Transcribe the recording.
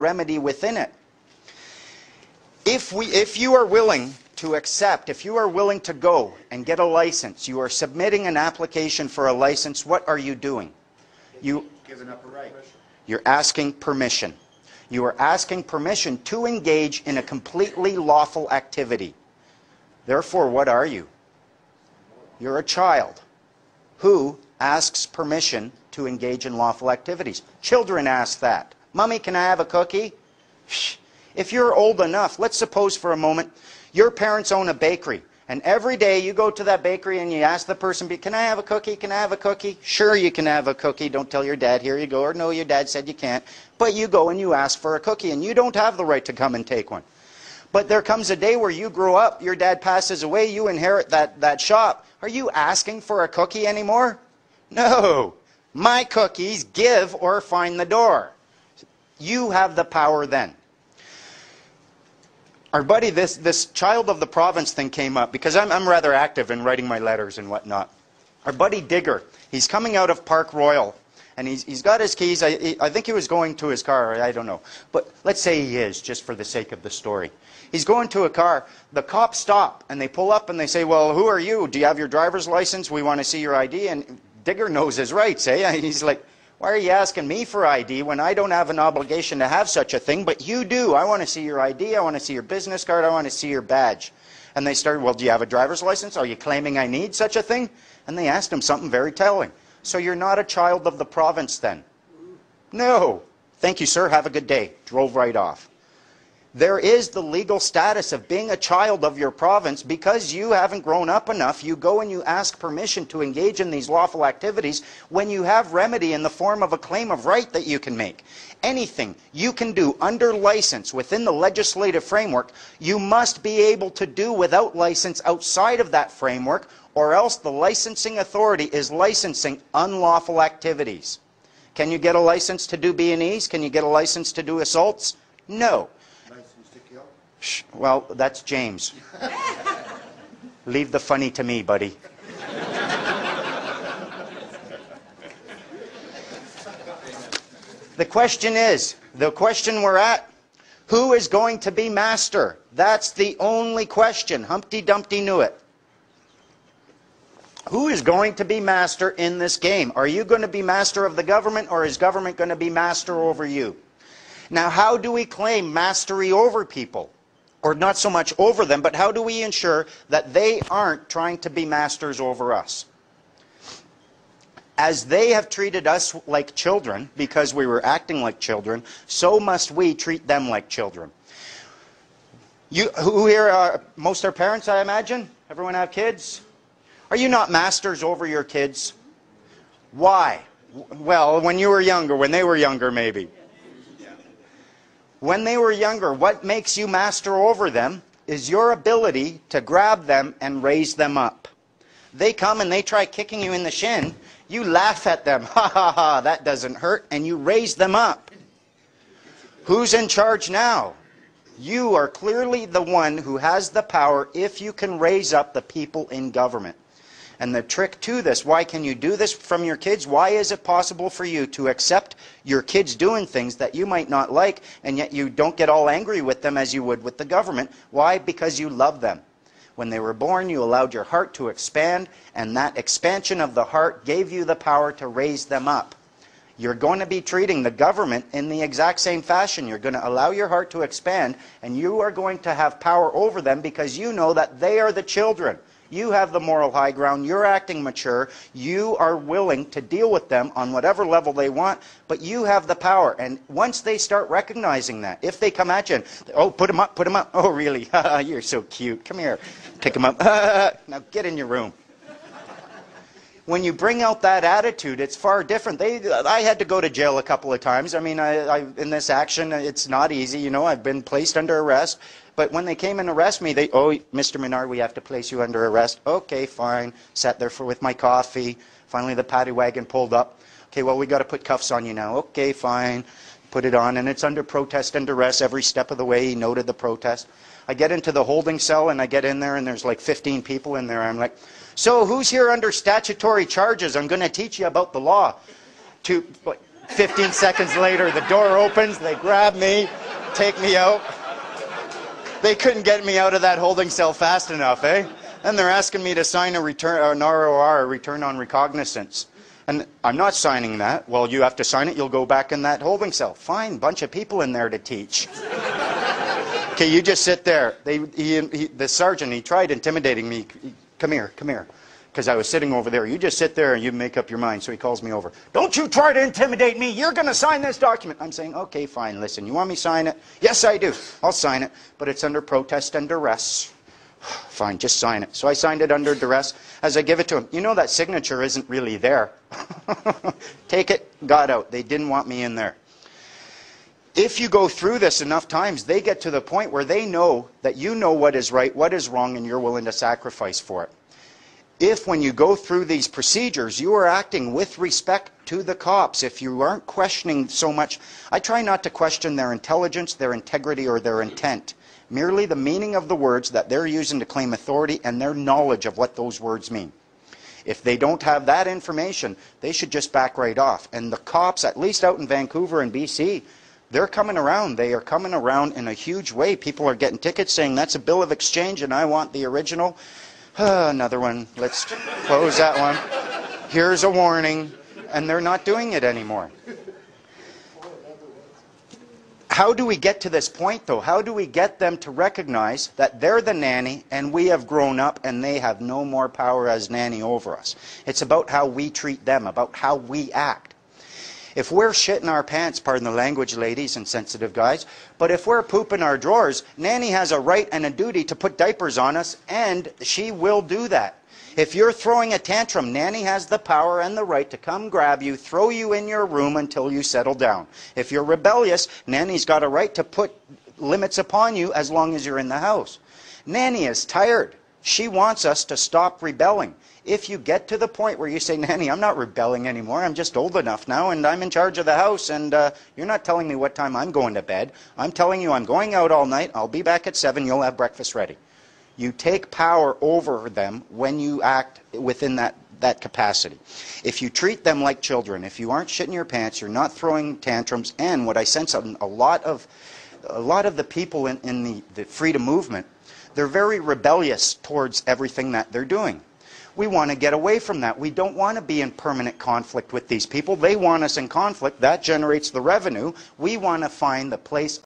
remedy within it. If you are willing to accept, if you are willing to go and get a license, you are submitting an application for a license, what are you doing? Giving up a right. You're asking permission. You are asking permission to engage in a completely lawful activity. Therefore, what are you? You're a child who asks permission to engage in lawful activities. Children ask that. Mommy, can I have a cookie? Shh. If you're old enough, let's suppose for a moment, your parents own a bakery. And every day you go to that bakery and you ask the person, can I have a cookie? Can I have a cookie? Sure, you can have a cookie. Don't tell your dad, here you go. Or no, your dad said you can't. But you go and you ask for a cookie and you don't have the right to come and take one. But there comes a day where you grow up, your dad passes away, you inherit that shop. Are you asking for a cookie anymore? No. My cookies, give or find the door. You have the power then. Our buddy, this child of the province thing came up because I'm rather active in writing my letters and whatnot. Our buddy Digger, he's coming out of Park Royal and he's got his keys. I think he was going to his car, I don't know. But let's say he is, just for the sake of the story. He's going to a car, the cops stop and they pull up and they say, well, who are you? Do you have your driver's license? We want to see your ID. And Digger knows his rights, eh? He's like, why are you asking me for ID when I don't have an obligation to have such a thing, but you do? I want to see your ID, I want to see your business card, I want to see your badge. And they started, well, do you have a driver's license? Are you claiming I need such a thing? And they asked him something very telling. So you're not a child of the province then? No. Thank you, sir. Have a good day. Drove right off. There is the legal status of being a child of your province because you haven't grown up enough. You go and you ask permission to engage in these lawful activities when you have remedy in the form of a claim of right that you can make. Anything you can do under license within the legislative framework, you must be able to do without license outside of that framework, or else the licensing authority is licensing unlawful activities. Can you get a license to do B&Es? Can you get a license to do assaults? No. Well, that's James. Leave the funny to me, buddy. The question is, the question we're at, who is going to be master? That's the only question. Humpty Dumpty knew it. Who is going to be master in this game? Are you going to be master of the government, or is government going to be master over you? Now, how do we claim mastery over people? Or not so much over them, but how do we ensure that they aren't trying to be masters over us? As they have treated us like children, because we were acting like children, so must we treat them like children. Who here, most are parents, I imagine? Everyone have kids? Are you not masters over your kids? Why? Well, when you were younger, when they were younger maybe. When they were younger, what makes you master over them is your ability to grab them and raise them up. They come and they try kicking you in the shin, you laugh at them, ha ha ha, that doesn't hurt, and you raise them up. Who's in charge now? You are clearly the one who has the power if you can raise up the people in government. And the trick to this, why can you do this from your kids? Why is it possible for you to accept your kids doing things that you might not like, and yet you don't get all angry with them as you would with the government? Why? Because you love them. When they were born, you allowed your heart to expand, and that expansion of the heart gave you the power to raise them up. You're going to be treating the government in the exact same fashion. You're going to allow your heart to expand, and you are going to have power over them because you know that they are the children. You have the moral high ground, you're acting mature, you are willing to deal with them on whatever level they want, but you have the power. And once they start recognizing that, if they come at you and, oh, put him up, oh really, you're so cute, come here, pick him up, now get in your room. When you bring out that attitude, it's far different. I had to go to jail a couple of times. I mean, in this action, it's not easy, you know, I've been placed under arrest. But when they came and arrest me, oh, Mr. Menard, we have to place you under arrest. Okay, fine. Sat there with my coffee. Finally, the paddy wagon pulled up. Okay, well, we got to put cuffs on you now. Okay, fine. Put it on, and it's under protest and duress every step of the way. He noted the protest. I get into the holding cell, and I get in there, and there's like 15 people in there. I'm like, so who's here under statutory charges? I'm going to teach you about the law. 15 seconds later, the door opens, they grab me, take me out. They couldn't get me out of that holding cell fast enough, eh? And they're asking me to sign an ROR, a return on recognizance. And I'm not signing that. Well, you have to sign it, you'll go back in that holding cell. Fine, bunch of people in there to teach. Okay, you just sit there. The sergeant, he tried intimidating me. Come here, because I was sitting over there. You just sit there and you make up your mind. So he calls me over. Don't you try to intimidate me. You're going to sign this document. I'm saying, okay, fine, listen. You want me to sign it? Yes, I do. I'll sign it. But it's under protest and duress. Fine, just sign it. So I signed it under duress. As I give it to him, you know that signature isn't really there. Take it, got out. They didn't want me in there. If you go through this enough times, they get to the point where they know that you know what is right, what is wrong, and you're willing to sacrifice for it. If when you go through these procedures, you are acting with respect to the cops, if you aren't questioning so much, I try not to question their intelligence, their integrity, or their intent. Merely the meaning of the words that they're using to claim authority and their knowledge of what those words mean. If they don't have that information, they should just back right off. And the cops, at least out in Vancouver and BC, they're coming around. They are coming around in a huge way. People are getting tickets saying, that's a bill of exchange and I want the original. Another one. Let's close that one. Here's a warning. And they're not doing it anymore. How do we get to this point, though? How do we get them to recognize that they're the nanny and we have grown up and they have no more power as nanny over us? It's about how we treat them, about how we act. If we're shitting our pants, pardon the language, ladies and sensitive guys, but if we're pooping our drawers, nanny has a right and a duty to put diapers on us, and she will do that. If you're throwing a tantrum, nanny has the power and the right to come grab you, throw you in your room until you settle down. If you're rebellious, nanny's got a right to put limits upon you as long as you're in the house. Nanny is tired. She wants us to stop rebelling. If you get to the point where you say, nanny, I'm not rebelling anymore, I'm just old enough now and I'm in charge of the house and you're not telling me what time I'm going to bed. I'm telling you I'm going out all night, I'll be back at 7, you'll have breakfast ready. You take power over them when you act within that capacity. If you treat them like children, if you aren't shitting your pants, you're not throwing tantrums, and what I sense a lot of the people in the freedom movement, they're very rebellious towards everything that they're doing. We want to get away from that. We don't want to be in permanent conflict with these people. They want us in conflict. That generates the revenue. We want to find the place